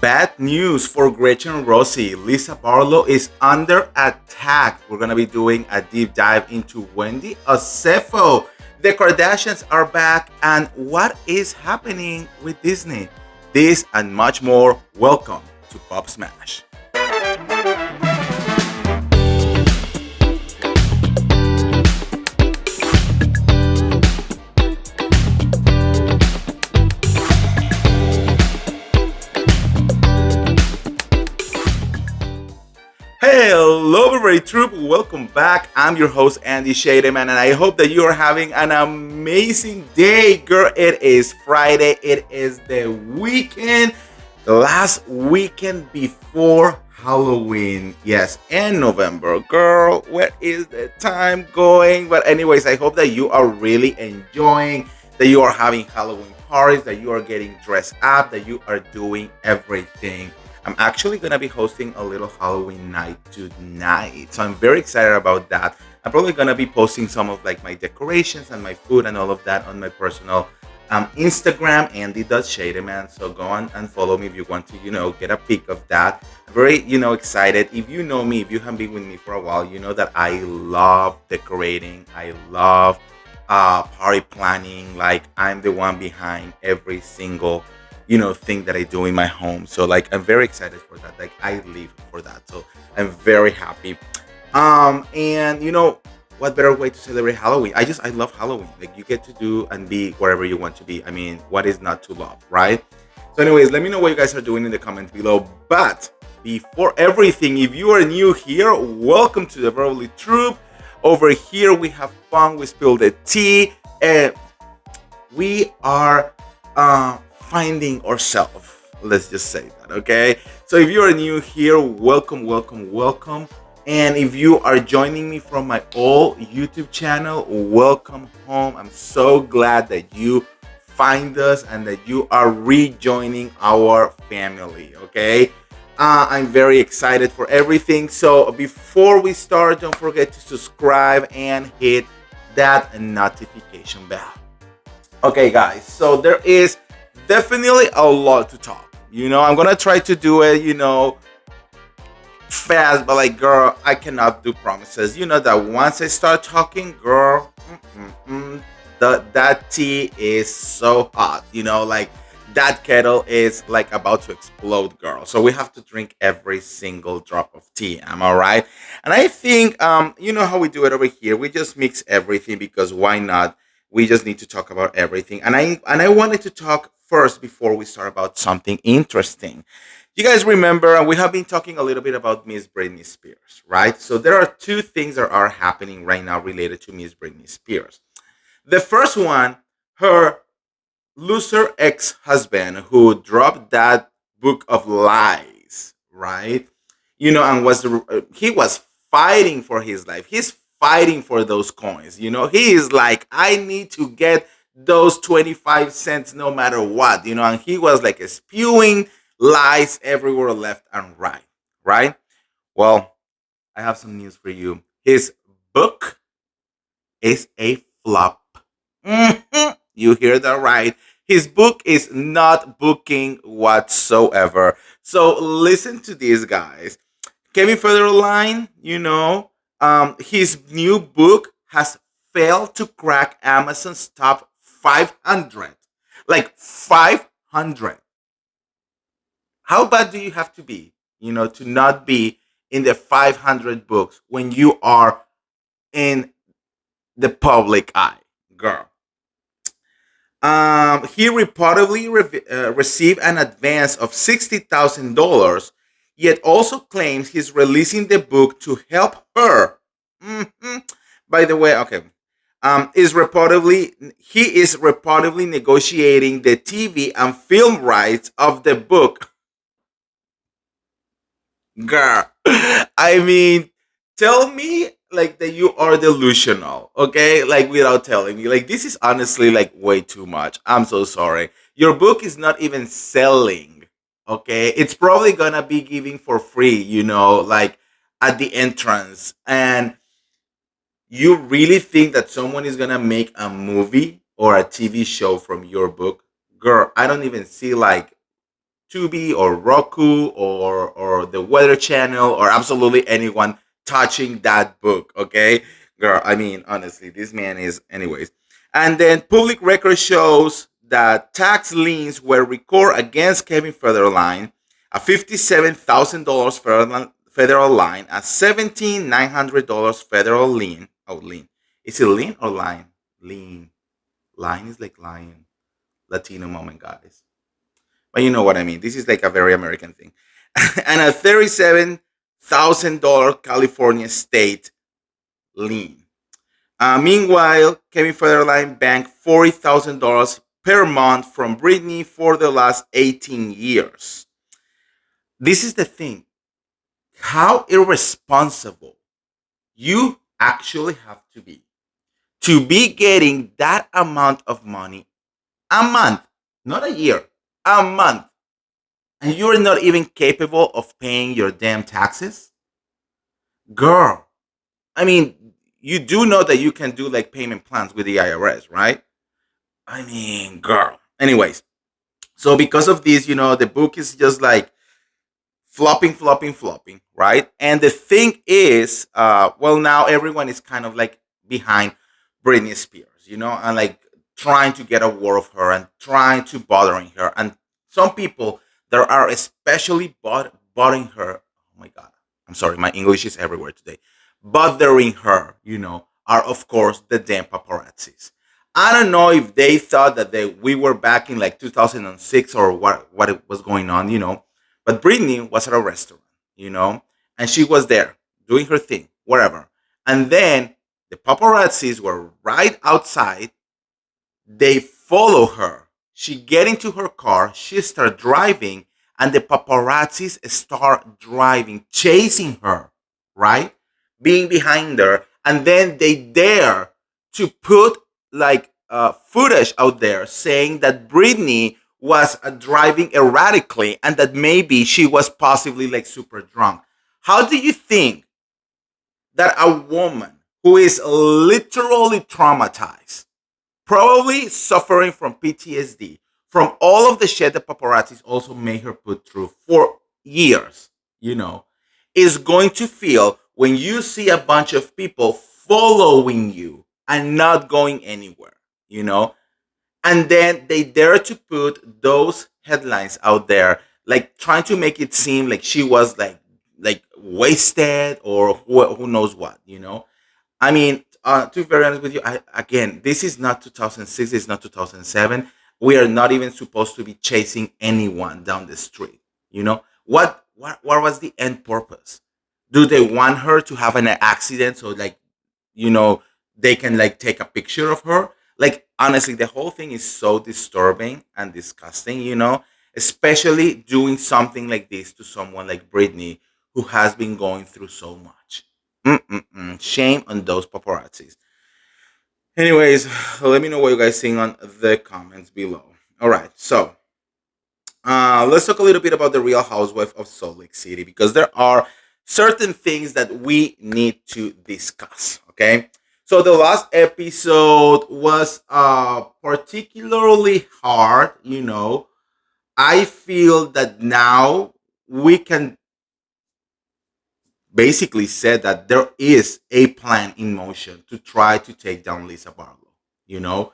Bad news for Gretchen Rossi. Lisa Barlow is under attack. We're going to be doing a deep dive into Wendy Osefo. The Kardashians are back, and what is happening with Disney? This and much more. Welcome to Pop Smash. Hello, everybody, troop. Welcome back. I'm your host, Andy Shademan, and I hope that you are having an amazing day, girl. It is Friday. It is the weekend, the last weekend before Halloween. Yes, and November, girl. Where is the time going? But anyways, I hope that you are really enjoying, that you are having Halloween parties, that you are getting dressed up, that you are doing everything. I'm actually going to be hosting a little Halloween night tonight. So I'm very excited about that. I'm probably going to be posting some of like my decorations and my food and all of that on my personal Instagram, Andy.Shademan. So go on and follow me if you want to, get a peek of that. I'm very, excited. If you know me, if you have been with me for a while, you know that I love decorating. I love party planning. Like I'm the one behind every single thing that I do in my home. So like I'm very excited for that. Like I live for that. So I'm very happy. And what better way to celebrate Halloween? I love Halloween. Like you get to do and be wherever you want to be. I mean, what is not to love, right? So anyways, let me know what you guys are doing in the comments below. But before everything, if you are new here, welcome to the BEVERLY troop. Over here we have fun, we spill the tea, and we are finding ourselves. Let's just say that, okay? So if you are new here, welcome, welcome, welcome. And if you are joining me from my old YouTube channel, welcome home. I'm so glad that you find us and that you are rejoining our family, okay? I'm very excited for everything. So before we start, don't forget to subscribe and hit that notification bell. Okay, guys, so there is definitely a lot to talk. I'm gonna try to do it, fast, but like, girl, I cannot do promises. You know that once I start talking, girl, that tea is so hot. Like that kettle is like about to explode, girl. So we have to drink every single drop of tea. Am I right? And I think, you know how we do it over here. We just mix everything because why not? We just need to talk about everything. And I wanted to talk first before we start about something interesting. You guys remember we have been talking a little bit about Miss Britney Spears, right? So there are two things that are happening right now related to Miss Britney Spears. The first one, her loser ex-husband who dropped that book of lies, right? And he was fighting for his life. He's fighting for those coins. He is like, I need to get those 25 cents no matter what, and he was like spewing lies everywhere left and right, right? Well, I have some news for you. His book is a flop. You hear that right. His book is not booking whatsoever. So listen to these guys. Kevin Federline, his new book has failed to crack Amazon's top 500. Like 500. How bad do you have to be, to not be in the 500 books when you are in the public eye, girl? He reportedly received an advance of $60,000, yet also claims he's releasing the book to help her. By the way, okay, he is reportedly negotiating the TV and film rights of the book. Girl, I mean, tell me like that you are delusional, okay? Like without telling me. Like this is honestly like way too much. I'm so sorry. Your book is not even selling, okay? It's probably gonna be giving for free, like at the entrance. And you really think that someone is gonna make a movie or a TV show from your book? Girl, I don't even see like Tubi or Roku or the Weather Channel or absolutely anyone touching that book. Okay, girl. I mean, honestly, this man is, anyways. And then public record shows that tax liens were recorded against Kevin Federline, a $57,000 federal line, a $17,900 federal lien. Oh, lien. Is it lien or line? Lien. Line is like lion. Latino moment, guys. But you know what I mean. This is like a very American thing. And a $37,000 California state lien. Meanwhile, Kevin Federline banked $40,000 per month from Britney for the last 18 years. This is the thing. How irresponsible you actually have to be getting that amount of money a month, not a year, a month, and you're not even capable of paying your damn taxes? Girl, I mean, you do know that you can do like payment plans with the IRS, right? I mean, girl. Anyways, so because of this, the book is just like flopping, flopping, flopping, right? And the thing is, well, now everyone is kind of like behind Britney Spears, and like trying to get a word of her and trying to bothering her. And some people that are especially bothering her. Oh my God, I'm sorry, my English is everywhere today. Bothering her, are of course the damn paparazzis. I don't know if they thought that we were back in like 2006 or what it was going on, but Britney was at a restaurant, and she was there doing her thing, whatever. And then the paparazzis were right outside. They follow her. She get into her car. She start driving, and the paparazzis start driving, chasing her, right, being behind her, and then they dare to put like footage out there saying that Britney was driving erratically and that maybe she was possibly like super drunk. How do you think that a woman who is literally traumatized, probably suffering from PTSD, from all of the shit that paparazzis also made her put through for years, is going to feel when you see a bunch of people following you and not going anywhere, you know? And then they dare to put those headlines out there, like trying to make it seem like she was like wasted or who knows what. I mean, to be very honest with you, again, this is not 2006. It's not 2007. We are not even supposed to be chasing anyone down the street. What was the end purpose? Do they want her to have an accident so like you know they can like take a picture of her? Like honestly, the whole thing is so disturbing and disgusting. Especially doing something like this to someone like Britney, who has been going through so much. Mm-mm-mm. Shame on those paparazzis. Anyways, let me know what you guys think on the comments below. All right, so let's talk a little bit about the Real Housewife of Salt Lake City because there are certain things that we need to discuss. Okay, so the last episode was particularly hard. I feel that now we can basically said that there is a plan in motion to try to take down Lisa Barlow, you know?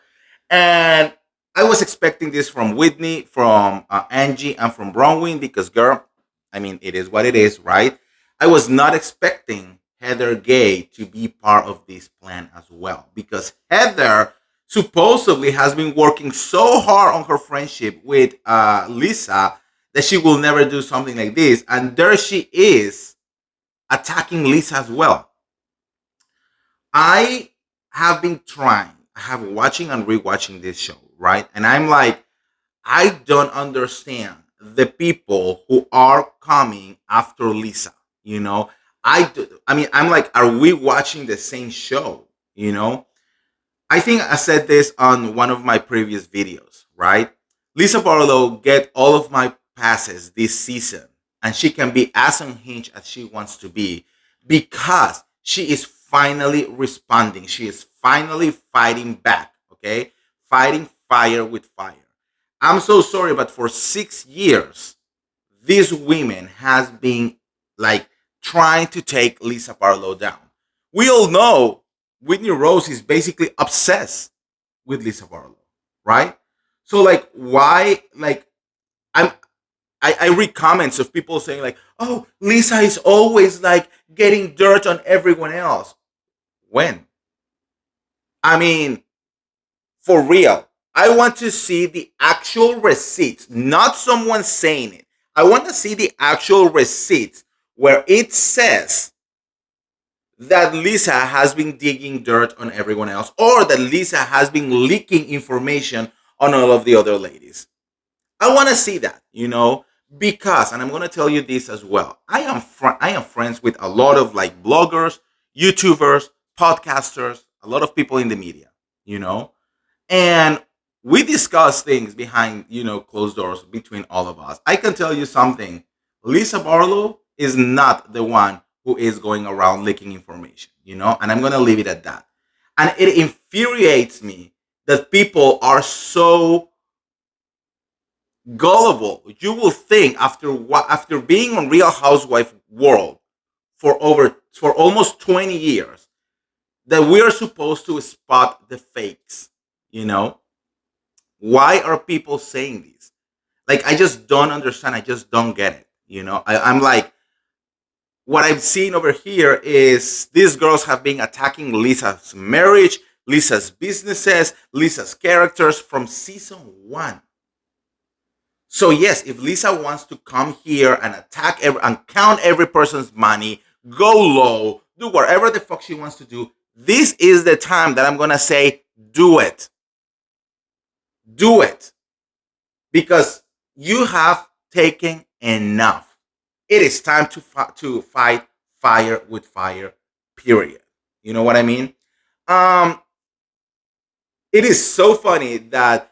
And I was expecting this from Whitney, from Angie, and from Bronwyn because, girl, I mean, it is what it is, right? I was not expecting Heather Gay to be part of this plan as well because Heather supposedly has been working so hard on her friendship with Lisa that she will never do something like this. And there she is attacking Lisa as well. I have been trying, I have watching and rewatching this show, right? And I'm like, I don't understand the people who are coming after Lisa. You know, I mean, I'm like, are we watching the same show? You know, I think I said this on one of my previous videos, right? Lisa Barlow get all of my passes this season, and she can be as unhinged as she wants to be because she is finally responding. She is finally fighting back, okay? Fighting fire with fire. I'm so sorry, but for 6 years, these women has been like trying to take Lisa Barlow down. We all know Whitney Rose is basically obsessed with Lisa Barlow, right? So like why like I'm I read comments of people saying like, oh, Lisa is always like getting dirt on everyone else. When? I mean, for real. I want to see the actual receipts, not someone saying it. I want to see the actual receipts where it says that Lisa has been digging dirt on everyone else or that Lisa has been leaking information on all of the other ladies. I want to see that, because, and I'm going to tell you this as well. I am friends with a lot of like bloggers, YouTubers, podcasters, a lot of people in the media, you know, and we discuss things behind closed doors between all of us. I can tell you something. Lisa Barlow is not the one who is going around leaking information, and I'm going to leave it at that. And it infuriates me that people are so gullible. You will think after being on Real Housewife world for almost 20 years that we are supposed to spot the fakes, you know? Why are people saying this? Like, I just don't understand. I just don't get it. I'm like, what I've seen over here is these girls have been attacking Lisa's marriage, Lisa's businesses, Lisa's characters from season one. So yes, if Lisa wants to come here and and count every person's money, go low, do whatever the fuck she wants to do, this is the time that I'm gonna say, do it. Do it. Because you have taken enough. It is time to fight fire with fire. Period. You know what I mean? Um, it is so funny that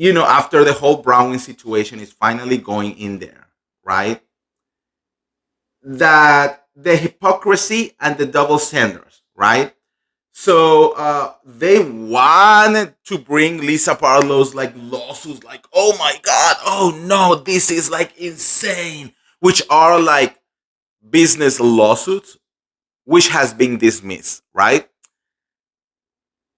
after the whole Browning situation is finally going in there, right? That the hypocrisy and the double standards, right? So they wanted to bring Lisa Barlow's like lawsuits, like, oh my god, oh no, this is like insane, which are like business lawsuits, which has been dismissed, right?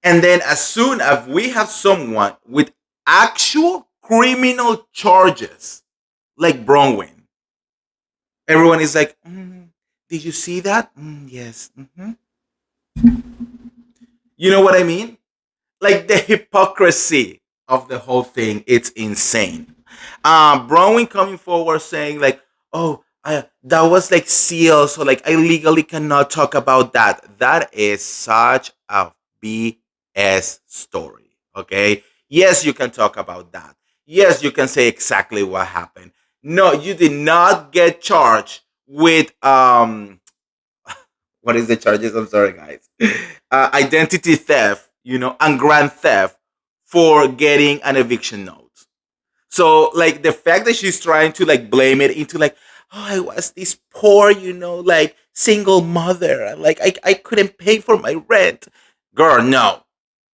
And then as soon as we have someone with actual criminal charges, like Bronwyn, everyone is like, did you see that? Yes. You know what I mean? Like the hypocrisy of the whole thing, it's insane. Bronwyn coming forward saying like, oh, that was like seal, so like I legally cannot talk about that. That is such a BS story. Okay. Yes, you can talk about that. Yes, you can say exactly what happened. No, you did not get charged with what is the charges? I'm sorry, guys. Identity theft, and grand theft for getting an eviction note. So, like the fact that she's trying to like blame it into like, oh, I was this poor, like single mother, and like I couldn't pay for my rent. Girl, no,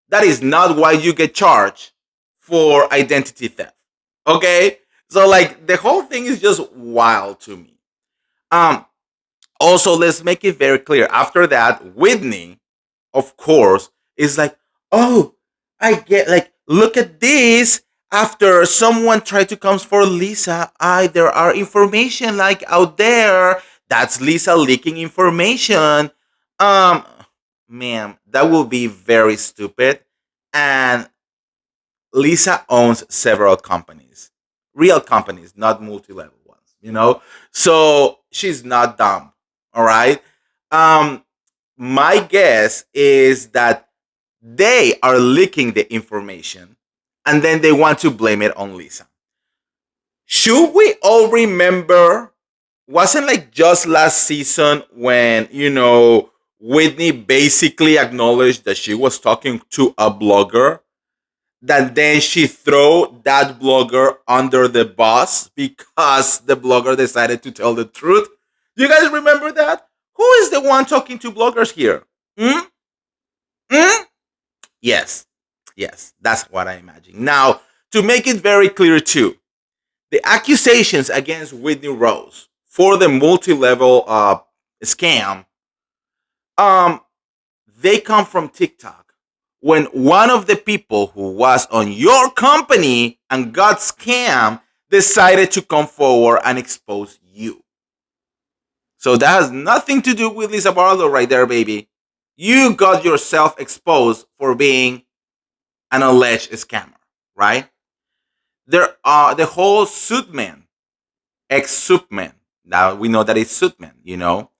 that is not why you get charged for identity theft. Okay, so like the whole thing is just wild to me. Um, Also, let's make it very clear. After that, Whitney, of course, is like, oh, I get like, look at this. After someone tried to come for Lisa, there are information like out there. That's Lisa leaking information. Um, Ma'am, that will be very stupid. And Lisa owns several companies, real companies, not multi-level ones. So she's not dumb. All right. Um, my guess is that they are leaking the information, and then they want to blame it on Lisa. Should we all remember? Wasn't like just last season when Whitney basically acknowledged that she was talking to a blogger, that then she throw that blogger under the bus because the blogger decided to tell the truth. You guys remember that? Who is the one talking to bloggers here? Hmm? Hmm? Yes. Yes, that's what I imagine. Now, to make it very clear too, The accusations against Whitney Rose for the multi-level scam, um, they come from TikTok. When one of the people who was on your company and got scammed decided to come forward and expose you. So that has nothing to do with Lisa Barlow right there, baby. You got yourself exposed for being an alleged scammer, right? There are the whole Suitman, ex-Suitman. Now we know that it's Suitman, you know.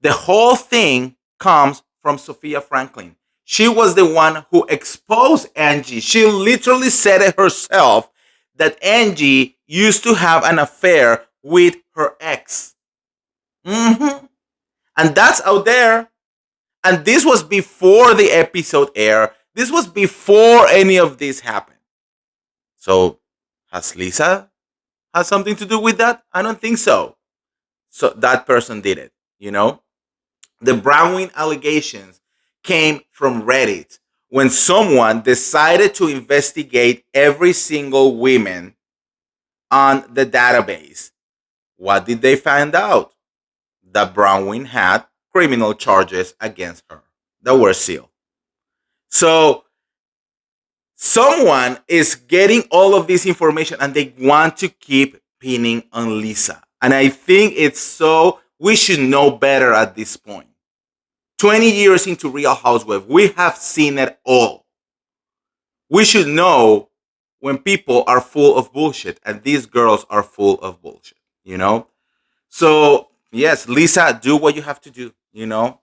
The whole thing comes from Sophia Franklin. She was the one who exposed Angie. She literally said it herself that Angie used to have an affair with her ex. And that's out there. And this was before the episode aired. This was before any of this happened. So, has Lisa had something to do with that? I don't think so. So that person did it, you know? The Brownwing allegations came from Reddit when someone decided to investigate every single woman on the database. What did they find out? That Brownwing had criminal charges against her that were sealed. So someone is getting all of this information and they want to keep pinning on Lisa. And I think it's so, we should know better at this point. 20 years into Real Housewives, we have seen it all. We should know when people are full of bullshit, and these girls are full of bullshit, you know? So, yes, Lisa, do what you have to do, you know?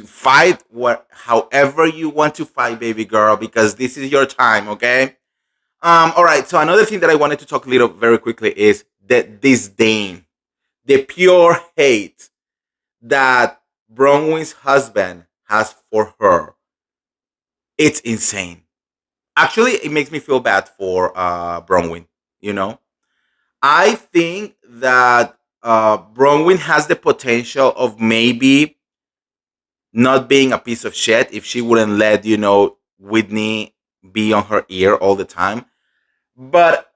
Fight however you want to fight, baby girl, because this is your time, okay? All right, so another thing that I wanted to talk a little very quickly is the disdain, the pure hate that Bronwyn's husband has for her. It's insane. Actually, it makes me feel bad for Bronwyn, you know? I think that Bronwyn has the potential of maybe not being a piece of shit if she wouldn't let, you know, Whitney be on her ear all the time. But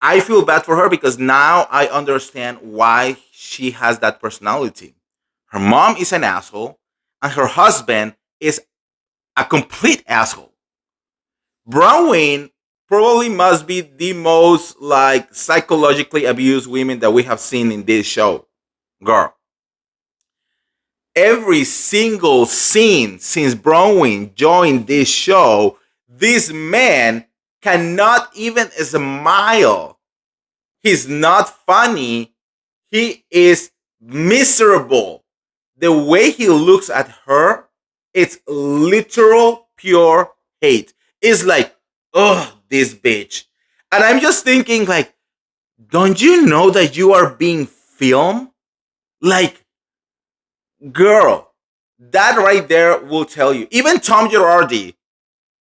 I feel bad for her because now I understand why she has that personality. Her mom is an asshole, and her husband is a complete asshole. Bronwyn probably must be the most like psychologically abused women that we have seen in this show. Girl. Every single scene since Bronwyn joined this show, this man cannot even smile. He's not funny. He is miserable. The way he looks at her, it's literal pure hate. It's like, oh, this bitch. And I'm just thinking, like, don't you know that you are being filmed? Like, girl, that right there will tell you. Even Tom Girardi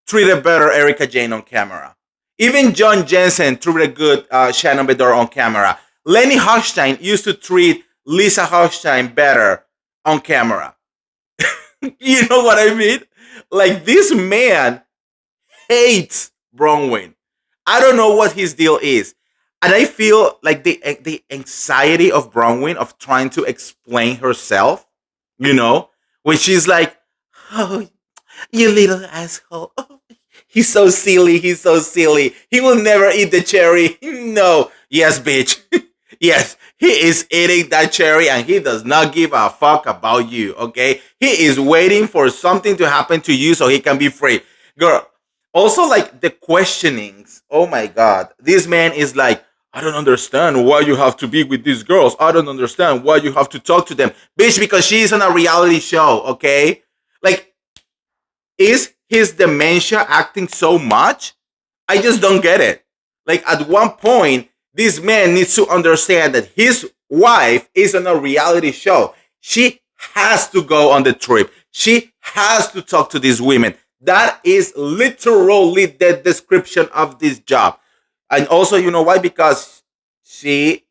treated better Erica Jane on camera. Even John Jensen treated good Shannon Bedore on camera. Lenny Hochstein used to treat Lisa Hochstein better on camera. You know what I mean? Like, this man hates Bronwyn. I don't know what his deal is. And I feel like the anxiety of Bronwyn of trying to explain herself, you know, when she's like, oh, you little asshole. Oh, he's so silly. He's so silly. He will never eat the cherry. No. Yes, bitch. Yes, he is eating that cherry and he does not give a fuck about you, okay? He is waiting for something to happen to you so he can be free. Girl, also like the questionings. Oh my God. This man is like, I don't understand why you have to be with these girls. I don't understand why you have to talk to them. Bitch, because she's on a reality show, okay? Like, is his dementia acting so much? I just don't get it. Like, at one point, this man needs to understand that his wife is on a reality show. She has to go on the trip. She has to talk to these women. That is literally the description of this job. And also, you know why? Because the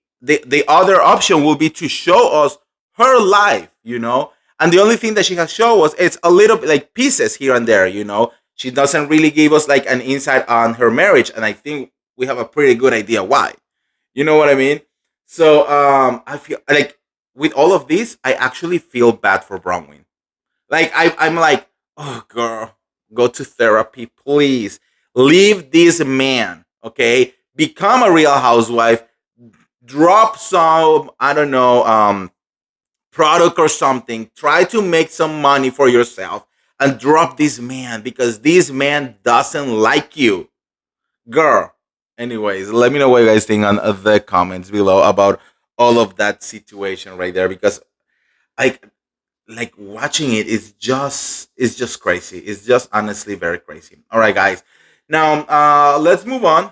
other option will be to show us her life, you know? And the only thing that she has shown us, it's a little bit like pieces here and there, you know? She doesn't really give us like an insight on her marriage. And I think we have a pretty good idea why. You know what I mean? So I feel like with all of this, I actually feel bad for Bronwyn. Like I'm like, oh girl, go to therapy, please. Leave this man, okay? Become a real housewife. Drop some, I don't know, product or something. Try to make some money for yourself and drop this man because this man doesn't like you, girl. Anyways, let me know what you guys think on the comments below about all of that situation right there because like watching it is just crazy. It's just honestly very crazy. All right, guys. Now let's move on.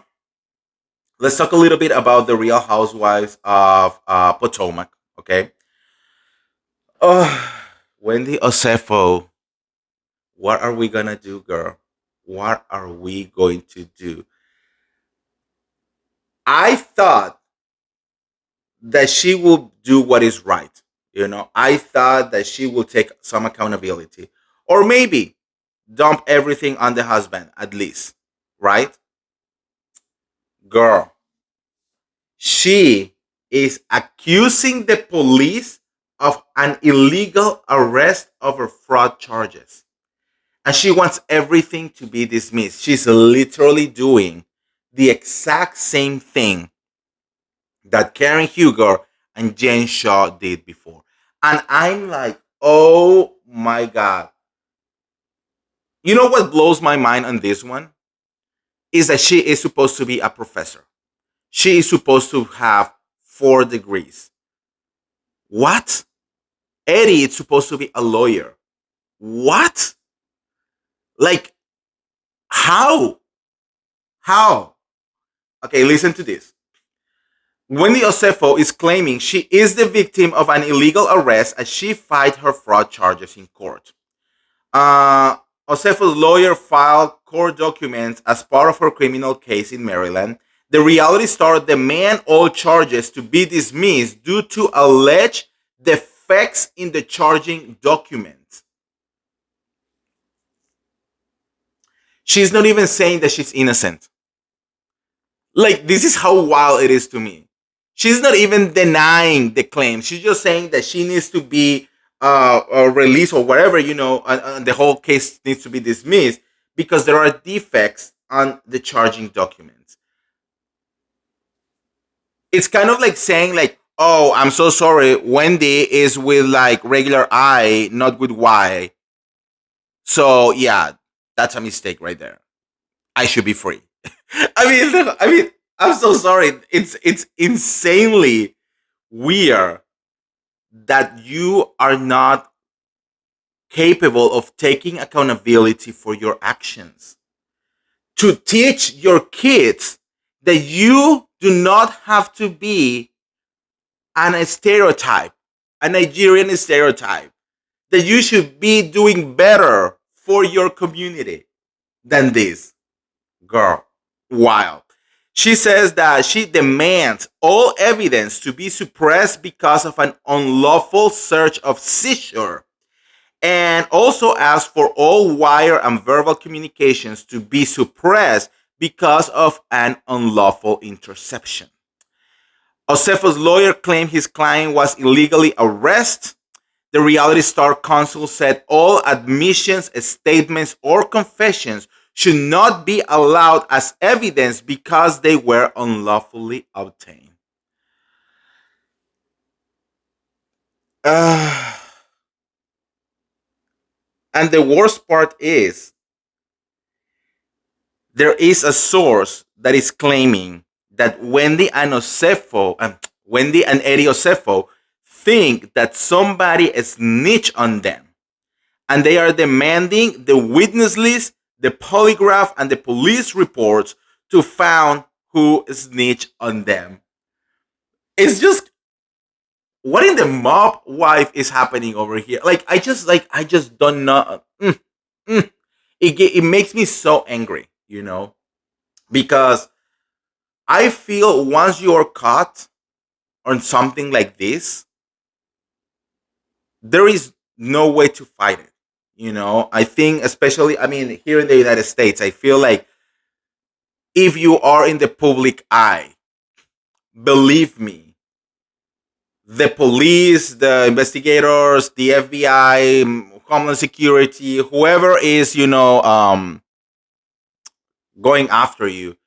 Let's talk a little bit about the Real Housewives of Potomac. Okay. Oh, Wendy Osefo, what are we gonna do, girl? What are we going to do? I thought that she will do what is right. I thought that she will take some accountability, or maybe dump everything on the husband at least, right? Girl, she is accusing the police of an illegal arrest over fraud charges. And she wants everything to be dismissed. She's literally doing the exact same thing that Karen Huger and Jen Shaw did before. And I'm like, oh my God. You know what blows my mind on this one? Is that she is supposed to be a professor. She is supposed to have 4 degrees. What? Eddie is supposed to be a lawyer. What? Like, how? How? Okay, listen to this. Wendy Osefo is claiming she is the victim of an illegal arrest as she fight her fraud charges in court. Uh, Osefo's lawyer filed court documents as part of her criminal case in Maryland. The reality star demand all charges to be dismissed due to alleged defects in the charging documents. She's not even saying that she's innocent. Like, this is how wild it is to me. She's not even denying the claim. She's just saying that she needs to be released or whatever, and the whole case needs to be dismissed because there are defects on the charging documents. It's kind of like saying like, oh, I'm so sorry, Wendy is with like regular I, not with Y. So yeah, that's a mistake right there. I should be free. I mean, I'm so sorry. It's insanely weird that you are not capable of taking accountability for your actions. To teach your kids that you do not have to be a stereotype, a Nigerian stereotype, that you should be doing better for your community than this. Girl, wild. She says that she demands all evidence to be suppressed because of an unlawful search of seizure and also asks for all wire and verbal communications to be suppressed because of an unlawful interception. Osefo's lawyer claimed his client was illegally arrested. The reality star counsel said all admissions, statements, or confessions should not be allowed as evidence because they were unlawfully obtained. Uh, and the worst part is there is a source that is claiming that Wendy and Eddie Osefo think that somebody snitched on them and they are demanding the witness list, the polygraph, and the police reports to find who snitched on them. It's just what in the mob wife is happening over here. I just don't know. Mm. It makes me so angry, because I feel once you're caught on something like this, there is no way to fight it. I think, especially, I mean, here in the United States, I feel like if you are in the public eye, believe me, the police, the investigators, the FBI, Homeland Security, whoever is, going after you,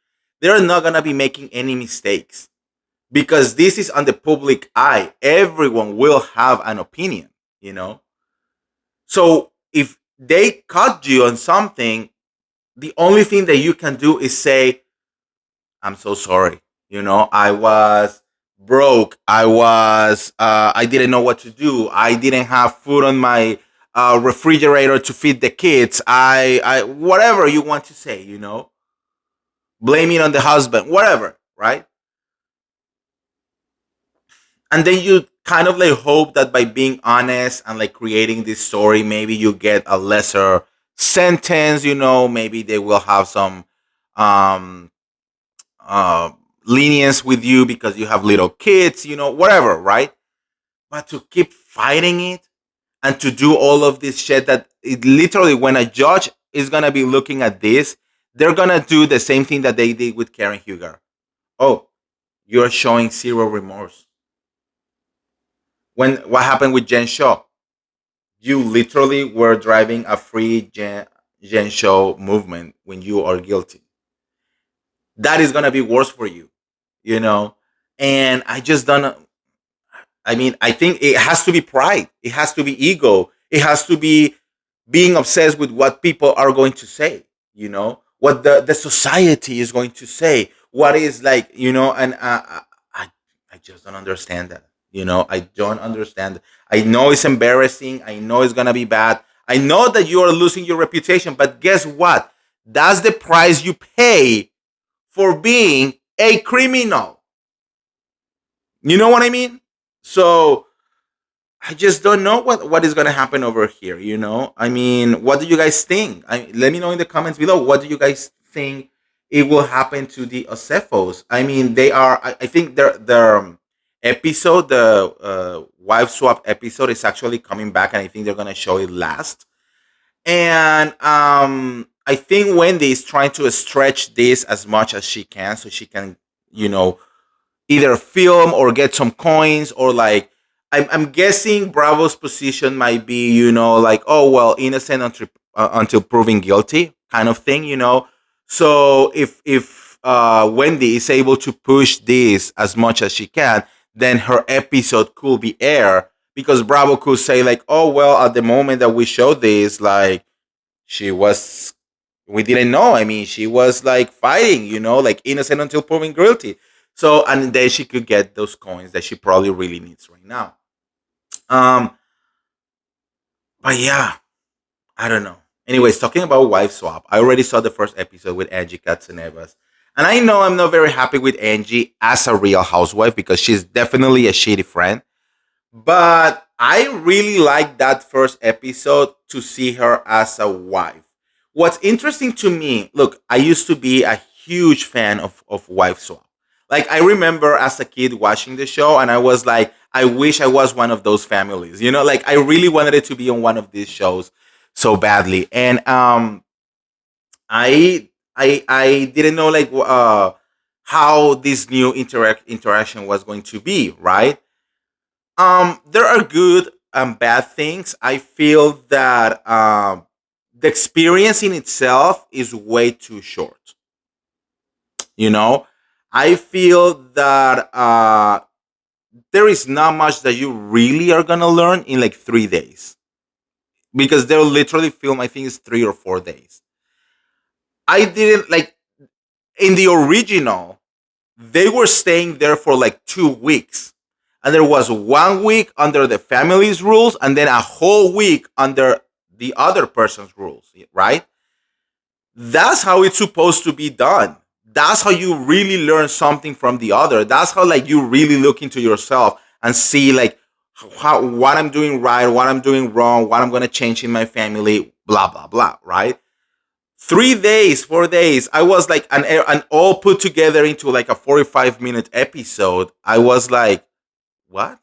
they're not gonna be making any mistakes because this is on the public eye. Everyone will have an opinion, you know. So if they caught you on something, the only thing that you can do is say, I'm so sorry. I was broke. I didn't know what to do. I didn't have food on my refrigerator to feed the kids. Whatever you want to say, blame it on the husband, whatever, right? And then you kind of like hope that by being honest and like creating this story, maybe you get a lesser sentence, maybe they will have some um uh, lenience with you because you have little kids, whatever, right? But to keep fighting it and to do all of this shit that it literally, when a judge is gonna be looking at this, they're gonna do the same thing that they did with Karen Huger. Oh, you're showing zero remorse. When what happened with Jen Shaw? You literally were driving a free Jen Shaw movement when you are guilty. That is gonna be worse for you, you know. And I just don't. I mean, I think it has to be pride. It has to be ego. It has to be being obsessed with what people are going to say, what the society is going to say, what is like, and I just don't understand that. I don't understand. I know it's embarrassing. I know it's going to be bad. I know that you are losing your reputation, but guess what? That's the price you pay for being a criminal. You know what I mean? So I just don't know what is going to happen over here. I mean, what do you guys think? Let me know in the comments below. What do you guys think it will happen to the Osefos? I mean, they are. I think their episode, the wife swap episode, is actually coming back, and I think they're going to show it last. And I think Wendy is trying to stretch this as much as she can, so she can, you know, either film or get some coins or like I'm guessing Bravo's position might be, like, oh well, innocent until proven guilty, kind of thing, So if Wendy is able to push this as much as she can, then her episode could be aired because Bravo could say like, oh well, at the moment that we show this, like she was we didn't know. I mean, she was like fighting, like innocent until proven guilty. So, and then she could get those coins that she probably really needs right now. Um, but yeah, I don't know. Anyways, talking about wife swap, I already saw the first episode with Angie Katzenevas. And I know I'm not very happy with Angie as a real housewife because she's definitely a shitty friend. But I really like that first episode to see her as a wife. What's interesting to me, look, I used to be a huge fan of Wife Swap. Like, I remember as a kid watching the show, and I was like, I wish I was one of those families. Like I really wanted it to be on one of these shows so badly. And I didn't know like how this new interaction was going to be, right? There are good and bad things. I feel that the experience in itself is way too short. You know, I feel that there is not much that you really are gonna learn in like 3 days because they'll literally film. I think it's 3 or 4 days. I didn't like in the original. They were staying there for like 2 weeks. And there was 1 week under the family's rules and then a whole week under the other person's rules, right? That's how it's supposed to be done. That's how you really learn something from the other. That's how like you really look into yourself and see like how what I'm doing right, what I'm doing wrong, what I'm gonna change in my family, blah blah blah, right? 3 days, 4 days. I was like an all put together into like a 45-minute episode. I was like, what?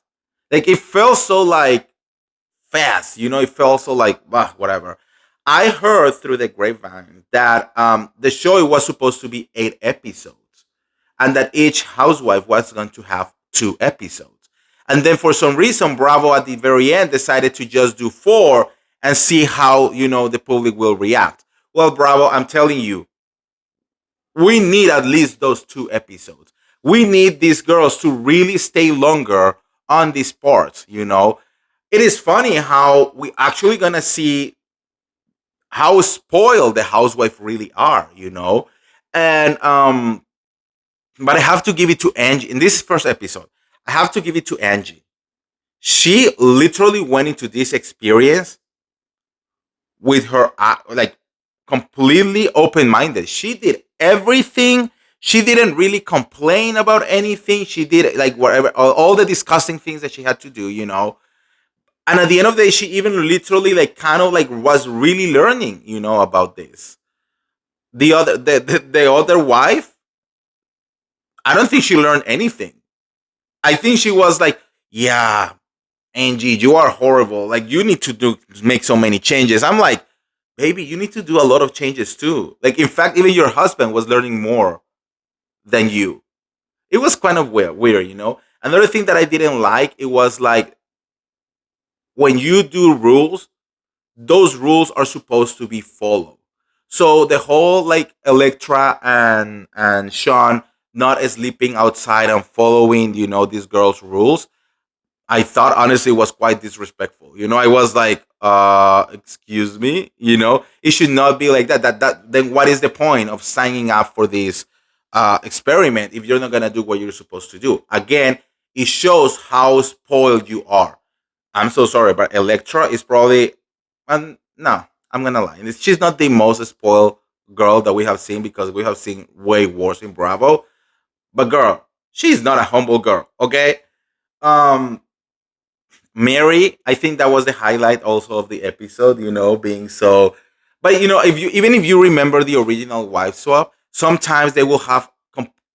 Like it felt so like fast, it felt so like whatever. I heard through the grapevine that the show was supposed to be 8 episodes. and that each housewife was going to have 2 episodes. And then for some reason, Bravo at the very end decided to just do 4 and see how, the public will react. Well, Bravo, I'm telling you, we need at least those 2 episodes. We need these girls to really stay longer on these parts. It is funny how we actually gonna see how spoiled the housewife really are. And but I have to give it to Angie in this first episode. I have to give it to Angie. She literally went into this experience with her like completely open-minded. She did everything. She didn't really complain about anything. She did like whatever, all the disgusting things that she had to do. And at the end of the day, she even literally like kind of like was really learning, about this. The other wife, I don't think she learned anything. I think she was like, yeah, Angie, you are horrible. Like you need to make so many changes. I'm like, baby, you need to do a lot of changes too. Like in fact, even your husband was learning more than you. It was kind of weird. Another thing that I didn't like, it was like when you do rules, those rules are supposed to be followed. So the whole like Electra and Sean not sleeping outside and following, these girls' rules, I thought honestly was quite disrespectful. I was like, excuse me, it should not be like that. That then what is the point of signing up for this experiment if you're not gonna do what you're supposed to do? Again, it shows how spoiled you are. I'm so sorry, but Electra is probably no, I'm gonna lie. She's not the most spoiled girl that we have seen because we have seen way worse in Bravo. But girl, she's not a humble girl, okay? Um Mary, I think that was the highlight also of the episode, being so. But if you even if you remember the original wife swap, sometimes they will have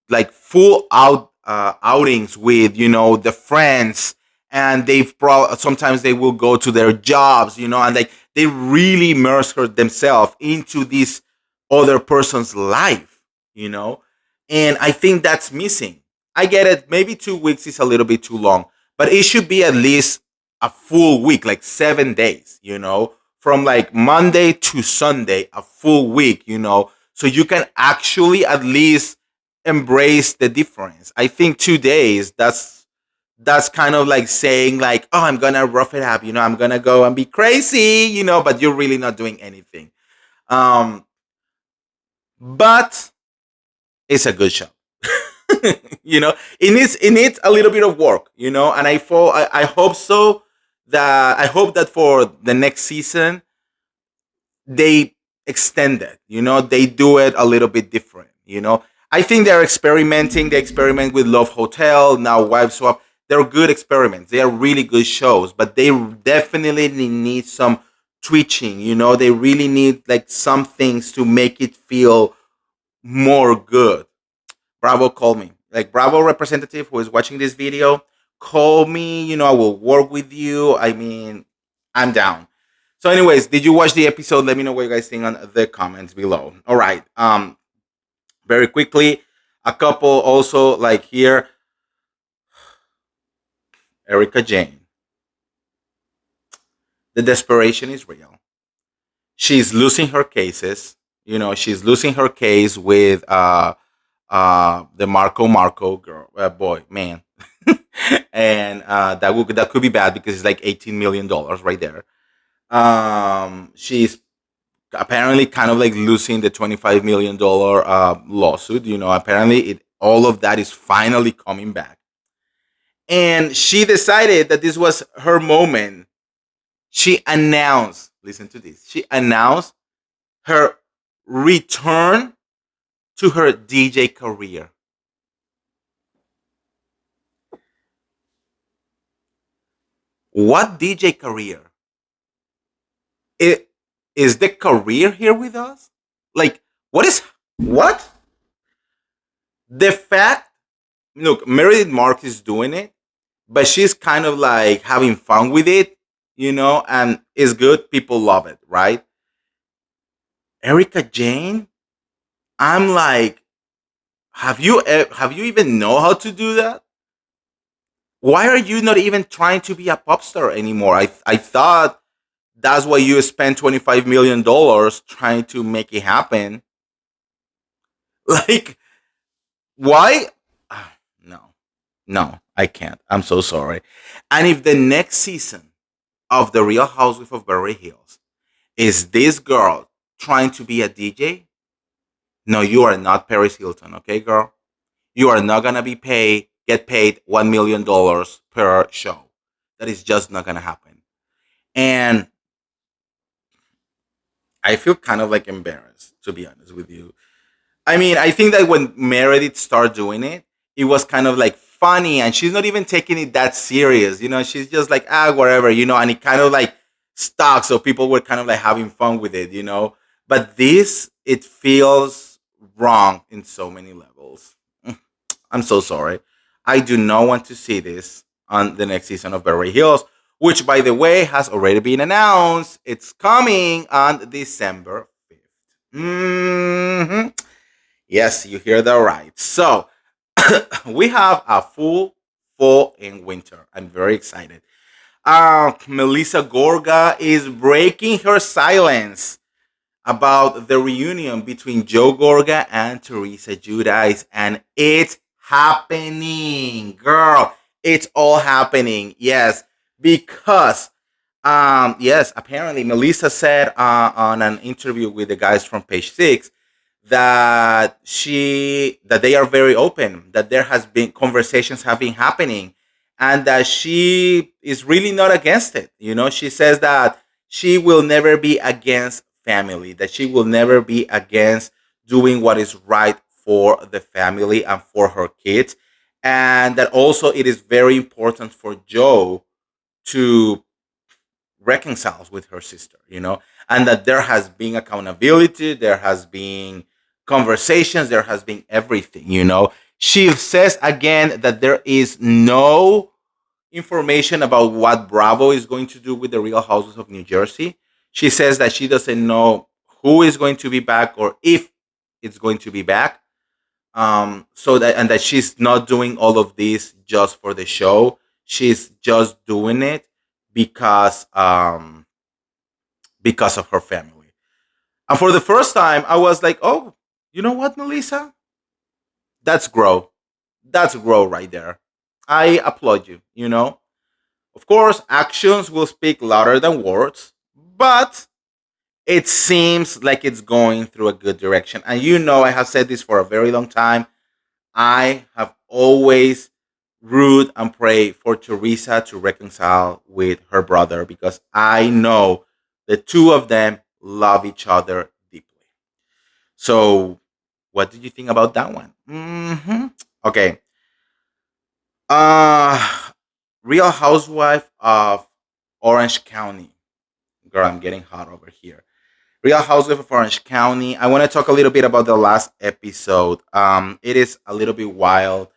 like full out outings with the friends, and sometimes they will go to their jobs, and like they really immerse themselves into this other person's life, you know, and I think that's missing. I get it. Maybe 2 weeks is a little bit too long, but it should be at least a full week, like 7 days, from like Monday to Sunday, a full week, so you can actually at least embrace the difference. I think 2 days, that's kind of like saying like, oh, I'm gonna rough it up, I'm gonna go and be crazy, but you're really not doing anything. Um, but it's a good show. It needs a little bit of work, and I hope so that I hope that for the next season they extend it, they do it a little bit different. I think they're experimenting. They experiment with Love Hotel, now Wife Swap. They're good experiments. They are really good shows, but they definitely need some twitching. They really need like some things to make it feel more good. Bravo, call me. Like Bravo representative who is watching this video, call me. I will work with you. I mean, I'm down. So, anyways, did you watch the episode? Let me know what you guys think on the comments below. All right. Very quickly, a couple also like here, Erica Jane. The desperation is real. She's losing her cases. She's losing her case with the Marco girl, boy, man. And that could be bad because it's like $18 million right there. She's apparently kind of like losing the $25 million lawsuit. Apparently all of that is finally coming back, and she decided that this was her moment. She announced, listen to this. She announced her return to her DJ career. What DJ career? It is the career here with us? Like, what? The fact, look, Meredith Mark is doing it, but she's kind of like having fun with it, and it's good. People love it, right? Erica Jane, I'm like, Have you even know how to do that? Why are you not even trying to be a pop star anymore? I thought that's why you spent $25 million trying to make it happen. Like, why? No, no, I can't. I'm so sorry. And if the next season of The Real Housewives of Beverly Hills is this girl trying to be a DJ, no, you are not Paris Hilton, okay, girl? You are not gonna get paid $1 million per show. That is just not gonna happen. And I feel kind of like embarrassed, to be honest with you. I mean, I think that when Meredith started doing it, it was kind of like funny, and she's not even taking it that serious. She's just like, whatever, and it kind of like stuck. So people were kind of like having fun with it. But this, it feels wrong in so many levels. I'm so sorry. I do not want to see this on the next season of Beverly Hills, which, by the way, has already been announced. It's coming on December 5th. Yes, you hear that right. So we have a full fall and winter. I'm very excited. Melissa Gorga is breaking her silence about the reunion between Joe Gorga and Teresa Giudice, and it's happening, girl. It's all happening. Yes, because yes, apparently Melissa said on an interview with the guys from Page Six that they are very open, that there has been conversations have been happening, and that she is really not against it. She says that she will never be against family, that she will never be against doing what is right for the family and for her kids, and that also it is very important for Joe to reconciles with her sister, and that there has been accountability, there has been conversations, there has been everything. She says again that there is no information about what Bravo is going to do with the Real Houses of New Jersey. She says that she doesn't know who is going to be back or if it's going to be back. So that, and that she's not doing all of this just for the show. She's just doing it because because of her family. And for the first time, I was like, oh, you know what, Melissa? That's grow. That's grow right there. I applaud you. Of course, actions will speak louder than words, but it seems like it's going through a good direction. And I have said this for a very long time. I have always root and pray for Teresa to reconcile with her brother because I know the two of them love each other deeply. So, what did you think about that one? Okay. Uh Real Housewife of Orange County. Girl, I'm getting hot over here. Real Housewife of Orange County. I want to talk a little bit about the last episode. It is a little bit wild.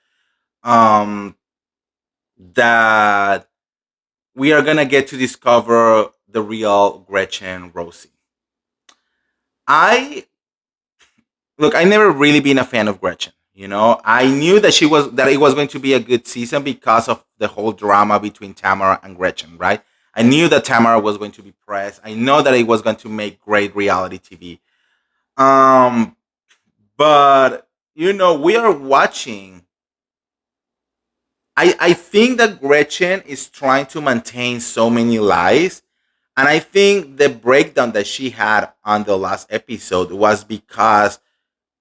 Um, that we are gonna get to discover the real Gretchen Rossi. I look. I never really been a fan of Gretchen. I knew that it was going to be a good season because of the whole drama between Tamara and Gretchen. Right? I knew that Tamara was going to be pressed. I know that it was going to make great reality TV. Um, but we are watching. I think that Gretchen is trying to maintain so many lies. And I think the breakdown that she had on the last episode was because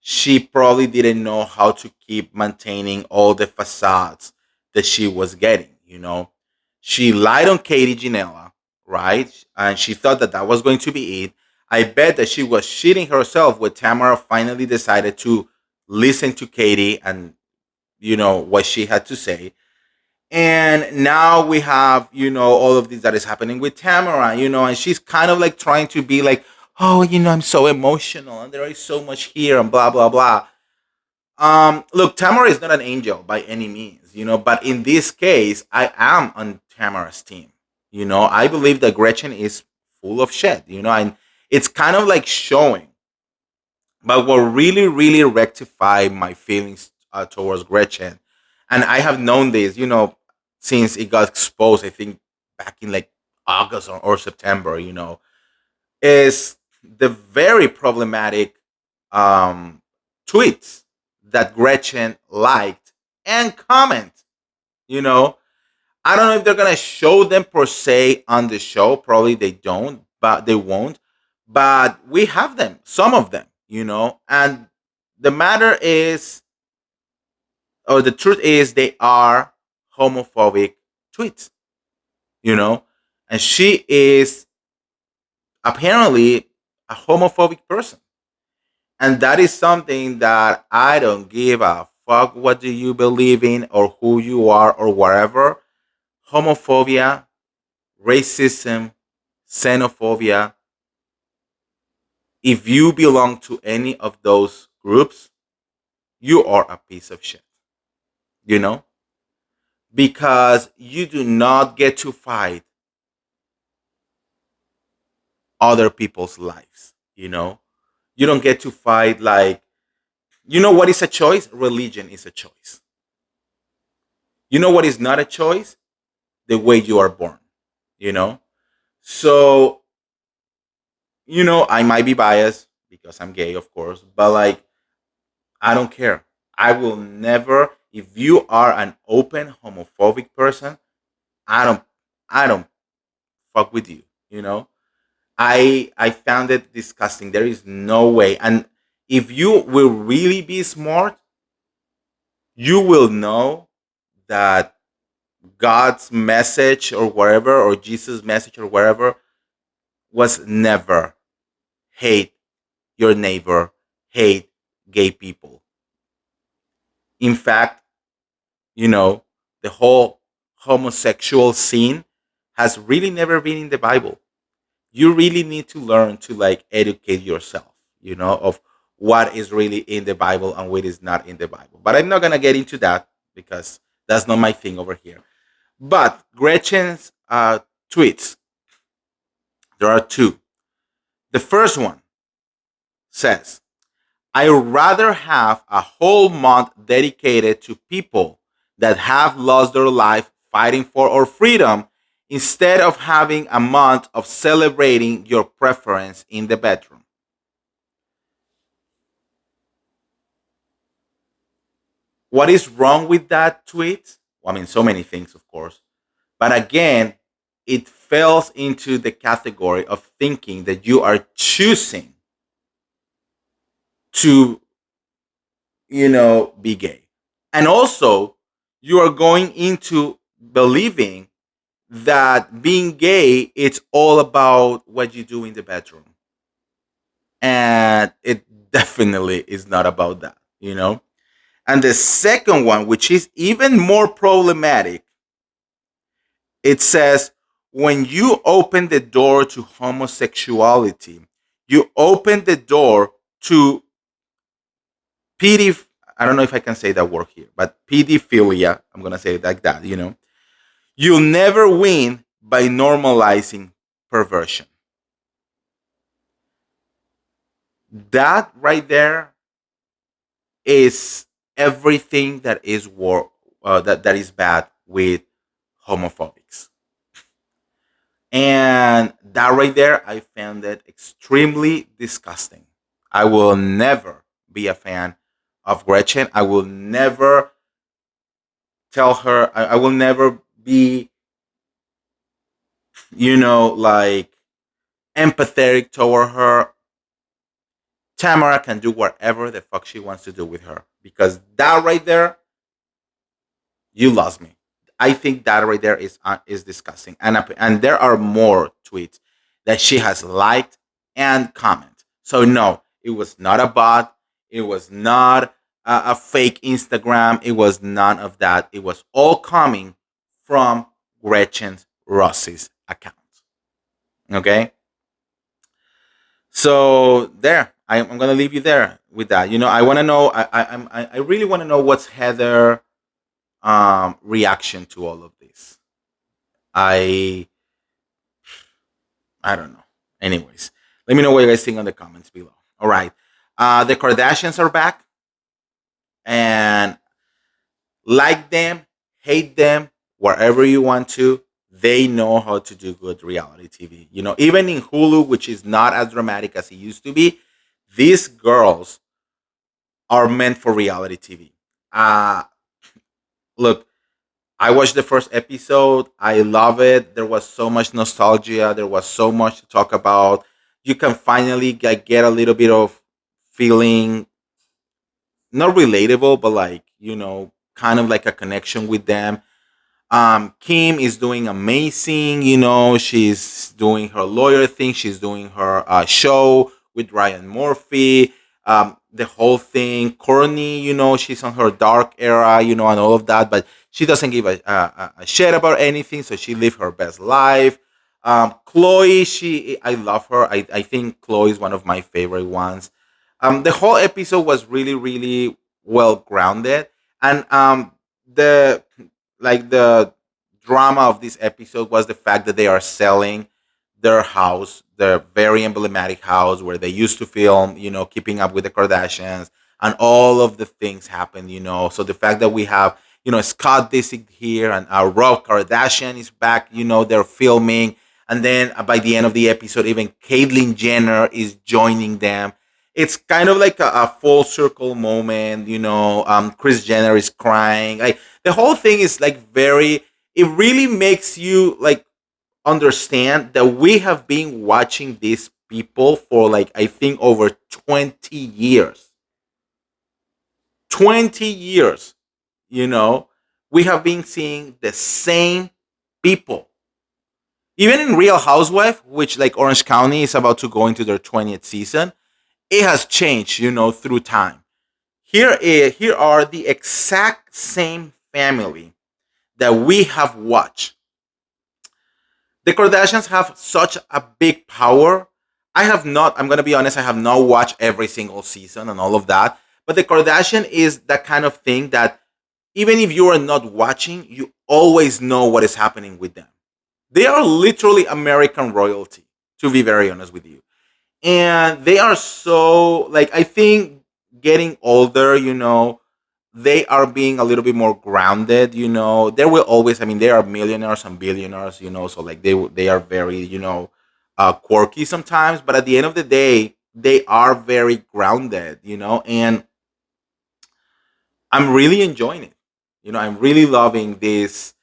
she probably didn't know how to keep maintaining all the facades that she was getting. She lied on Katie Janela, right? And she thought that that was going to be it. I bet that she was shitting herself when Tamara finally decided to listen to Katie and, what she had to say. And now we have, all of this that is happening with Tamara, and she's kind of like trying to be like, oh, I'm so emotional and there is so much here and blah, blah, blah. Look, Tamara is not an angel by any means, but in this case, I am on Tamara's team. I believe that Gretchen is full of shit, and it's kind of like showing But what really, really rectified my feelings towards Gretchen, and I have known this, since it got exposed, I think back in like August or September, is the very problematic um, tweets that Gretchen liked and comment. You know, I don't know if they're gonna show them per se on the show. Probably they don't, but they won't. But we have them, some of them, and the matter is, or the truth is, they are homophobic tweets, you know, and she is apparently a homophobic person. And that is something that I don't give a fuck what do you believe in or who you are or whatever. Homophobia, racism, xenophobia, if you belong to any of those groups, you are a piece of shit, you know? Because you do not get to fight other people's lives, you know? You don't get to fight like, what is a choice? Religion is a choice. You know what is not a choice? The way you are born, you know? So, I might be biased because I'm gay, of course, but like, I don't care. I will never, if you are an open homophobic person, I don't, I don't fuck with you, you know? I found it disgusting. There is no way. And if you will really be smart, you will know that God's message or whatever, or Jesus' message or whatever, was never hate your neighbor, hate gay people. In fact, the whole homosexual scene has really never been in the Bible. You really need to learn to like educate yourself, of what is really in the Bible and what is not in the Bible. But I'm not gonna get into that because that's not my thing over here. But Gretchen's tweets, there are two. The first one says, I would rather have a whole month dedicated to people that have lost their life fighting for our freedom instead of having a month of celebrating your preference in the bedroom. What is wrong with that tweet? Well, I mean, so many things, of course. But again, it falls into the category of thinking that you are choosing to, be gay. And also, you are going into believing that being gay, it's all about what you do in the bedroom. And it definitely is not about that. And the second one, which is even more problematic, it says, when you open the door to homosexuality, you open the door to pedi. I don't know if I can say that word here, but pedophilia. I'm gonna say it like that. You'll never win by normalizing perversion. That right there is everything that is that is bad with homophobics. And that right there, I found it extremely disgusting. I will never be a fan of Gretchen. I will never tell her, I will never be, like empathetic toward her. Tamara can do whatever the fuck she wants to do with her because that right there, you lost me. I think that right there is disgusting, and there are more tweets that she has liked and comment. So no, it was not a bot. It was not a fake Instagram. It was none of that. It was all coming from Gretchen Rossi's account. Okay, so there, I'm gonna leave you there with that. I want to know. I really want to know what's Heather reaction to all of this. I I don't know. Anyways, let me know what you guys think on the comments below. All right. The Kardashians are back, and like them, hate them, wherever you want to. They know how to do good reality TV. Even in Hulu, which is not as dramatic as it used to be, these girls are meant for reality TV. Uh, Look, I watched the first episode. I love it. There was so much nostalgia. There was so much to talk about. You can finally get a little bit of feeling, not relatable, but like, kind of like a connection with them. Kim is doing amazing. She's doing her lawyer thing. She's doing her show with Ryan Murphy. The whole thing. Courtney, she's on her dark era, and all of that. But she doesn't give a shit about anything. So she lived her best life. Chloe, I love her. I think Chloe is one of my favorite ones. The whole episode was really, really well grounded, and the the drama of this episode was the fact that they are selling their house, their very emblematic house where they used to film, Keeping Up with the Kardashians, and all of the things happen. So the fact that we have, Scott Disick here and Rob Kardashian is back, they're filming. And then by the end of the episode, even Caitlyn Jenner is joining them. It's kind of like a full circle moment, Chris Jenner is crying. Like the whole thing is like very, it really makes you like understand that we have been watching these people for like I think over 20 years. 20 years, you know. We have been seeing the same people. Even in Real Housewife, which like Orange County is about to go into their 20th season, it has changed, through time. Here are the exact same family that we have watched. The Kardashians have such a big power. I'm going to be honest, I have not watched every single season and all of that. But the Kardashian is that kind of thing that even if you are not watching, you always know what is happening with them. They are literally American royalty, to be very honest with you. And they are so, like, I think getting older, they are being a little bit more grounded. There will always, I mean, they are millionaires and billionaires, so like they are very, quirky sometimes, but at the end of the day, they are very grounded. And I'm really enjoying it. I'm really loving this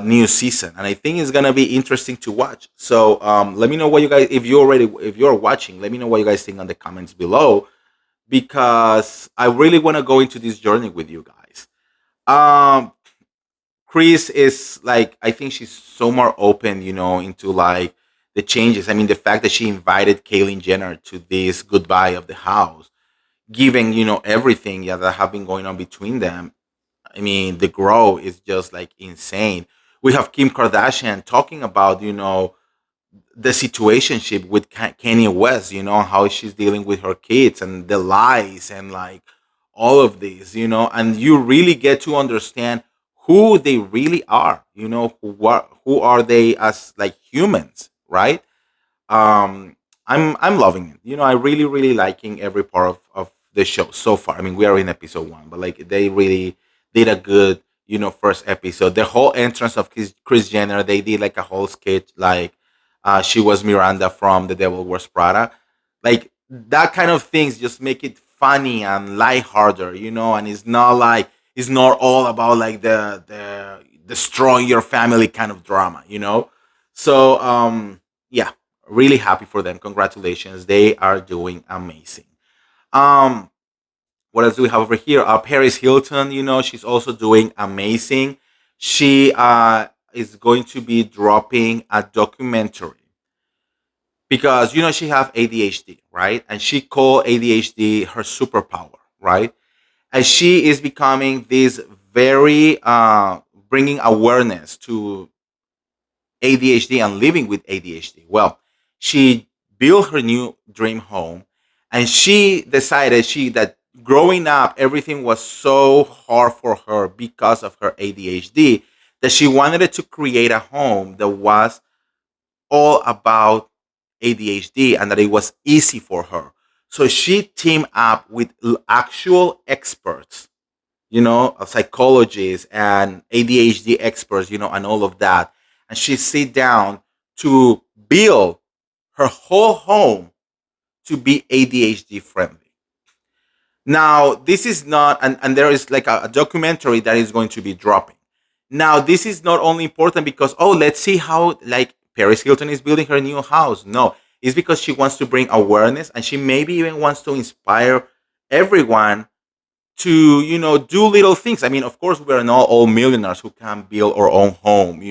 new season, and I think it's gonna be interesting to watch. So let me know what you guys, if you're watching, let me know what you guys think on the comments below, because I really want to go into this journey with you guys. Um, Chris is like, I think she's so more open, into like the changes. I mean, the fact that she invited Caitlyn Jenner to this goodbye of the house, giving everything, yeah, that have been going on between them. I mean, the grow is just like insane. We have Kim Kardashian talking about, the situationship with Kanye West, how she's dealing with her kids and the lies and like all of these, and you really get to understand who they really are, who are they as like humans, right? I'm loving it. I really really liking every part of the show so far. I mean, we are in episode one, but like they really did a good first episode. The whole entrance of Chris Jenner, they did like a whole sketch like she was Miranda from The Devil Wears Prada. Like that kind of things just make it funny and lighthearted, and it's not all about like the destroying your family kind of drama. So yeah, really happy for them. Congratulations. They are doing amazing. Um, what else do we have over here? Paris Hilton, she's also doing amazing. She is going to be dropping a documentary because she have ADHD, right? And she called ADHD her superpower, right? And she is becoming this very bringing awareness to ADHD and living with ADHD. Well, she built her new dream home, and she decided that growing up everything was so hard for her because of her ADHD that she wanted to create a home that was all about ADHD and that it was easy for her. So she teamed up with actual experts, psychologists and ADHD experts, and all of that. And she sit down to build her whole home to be ADHD friendly. Now, this is not, and there is like a documentary that is going to be dropping. Now, this is not only important because, oh, let's see how like Paris Hilton is building her new house. No, it's because she wants to bring awareness and she maybe even wants to inspire everyone to do little things. I mean, of course, we are not all millionaires who can build our own home,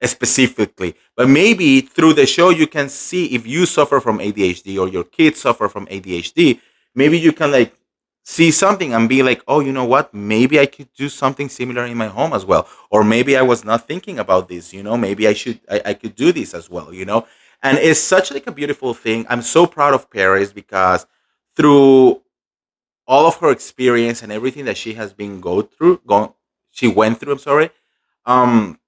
specifically, but maybe through the show you can see if you suffer from ADHD or your kids suffer from ADHD. Maybe you can like see something and be like, oh, you know what, maybe I could do something similar in my home as well, or maybe I was not thinking about this, maybe I could do this as well, and it's such like a beautiful thing. I'm so proud of Paris because through all of her experience and everything that she has been she went through. I'm sorry. Um,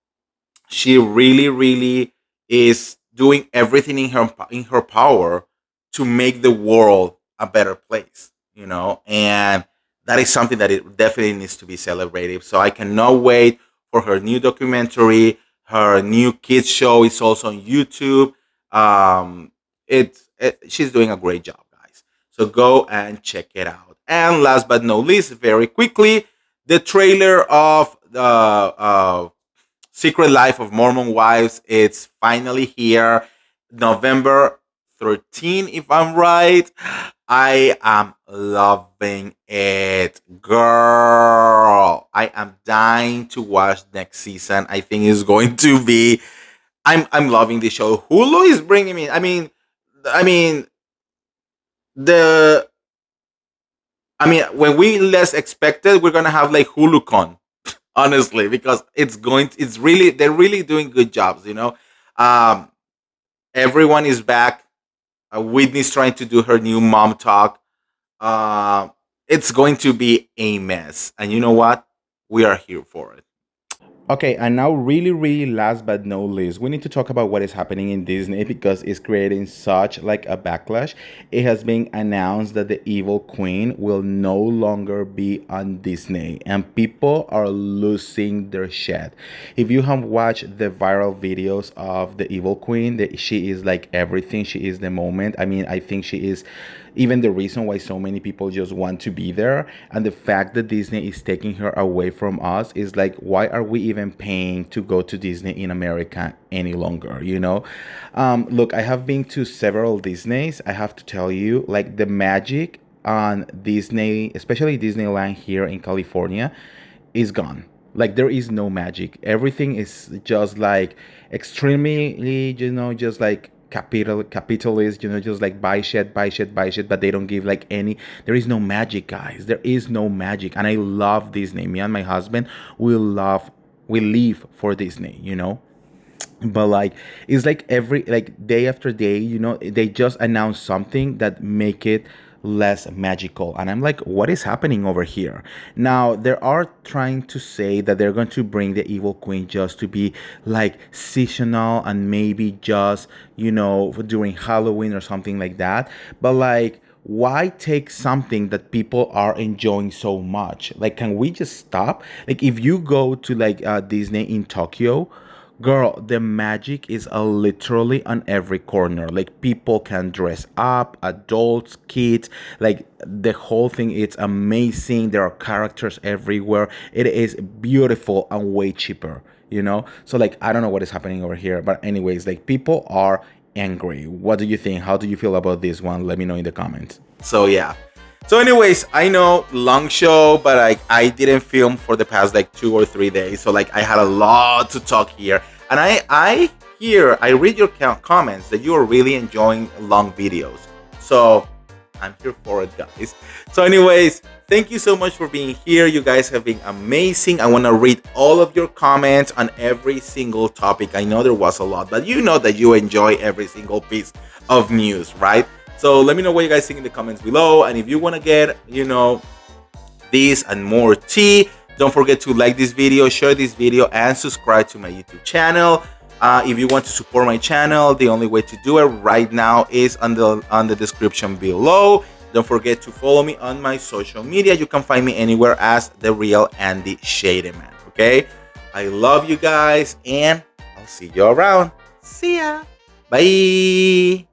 she really, really is doing everything in her power to make the world a better place. And that is something that it definitely needs to be celebrated. So I cannot wait for her new documentary. Her new kids show is also on YouTube. She's doing a great job, guys. So go and check it out. And last but not least, very quickly, the trailer of the Secret Life of Mormon Wives. It's finally here, November 13, if I'm right. I am loving it, girl. I am dying to watch next season. I think it's going to be. I'm loving the show. Hulu is bringing me. I mean the. I mean, when we less expected, we're gonna have like HuluCon, honestly, because they're really doing good jobs. Um, everyone is back. Whitney's trying to do her new mom talk. Uh, it's going to be a mess, and you know what? We are here for it. Okay, and now, really, really, last but not least, we need to talk about what is happening in Disney because it's creating such like a backlash. It has been announced that the Evil Queen will no longer be on Disney, and people are losing their shit. If you have watched the viral videos of the Evil Queen, that she is like everything. She is the moment. I mean, I think she is even the reason why so many people just want to be there. And the fact that Disney is taking her away from us is like, why are we even paying to go to Disney in America any longer, look, I have been to several Disneys. I have to tell you, like, the magic on Disney, especially Disneyland here in California, is gone. Like, there is no magic. Everything is just like extremely, just like capitalist, just like buy shit, buy shit, buy shit, but they don't give like any. There is no magic, guys. There is no magic, and I love Disney. Me and my husband, we live for Disney. But like, it's like every like day after day, they just announce something that make it less magical, and I'm like, what is happening over here now? They are trying to say that they're going to bring the Evil Queen just to be like seasonal and maybe just during Halloween or something like that. But like, why take something that people are enjoying so much? Like, can we just stop? Like, if you go to like Disney in Tokyo, girl, the magic is literally on every corner. Like, people can dress up, adults, kids, like the whole thing. It's amazing. There are characters everywhere. It is beautiful and way cheaper. So like, I don't know what is happening over here, but anyways, like, people are angry. What do you think? How do you feel about this one? Let me know in the comments. So yeah. So, anyways, I know, long show, but like, I didn't film for the past like 2 or 3 days, so like, I had a lot to talk here, and I read your comments that you are really enjoying long videos. So I'm here for it, guys. So, anyways, thank you so much for being here. You guys have been amazing. I want to read all of your comments on every single topic. I know there was a lot, but you know that you enjoy every single piece of news, right? So let me know what you guys think in the comments below. And if you want to get, this and more tea, don't forget to like this video, share this video, and subscribe to my YouTube channel. If you want to support my channel, the only way to do it right now is on the description below. Don't forget to follow me on my social media. You can find me anywhere as The Real Andy Shady Man. Okay? I love you guys, and I'll see you around. See ya. Bye.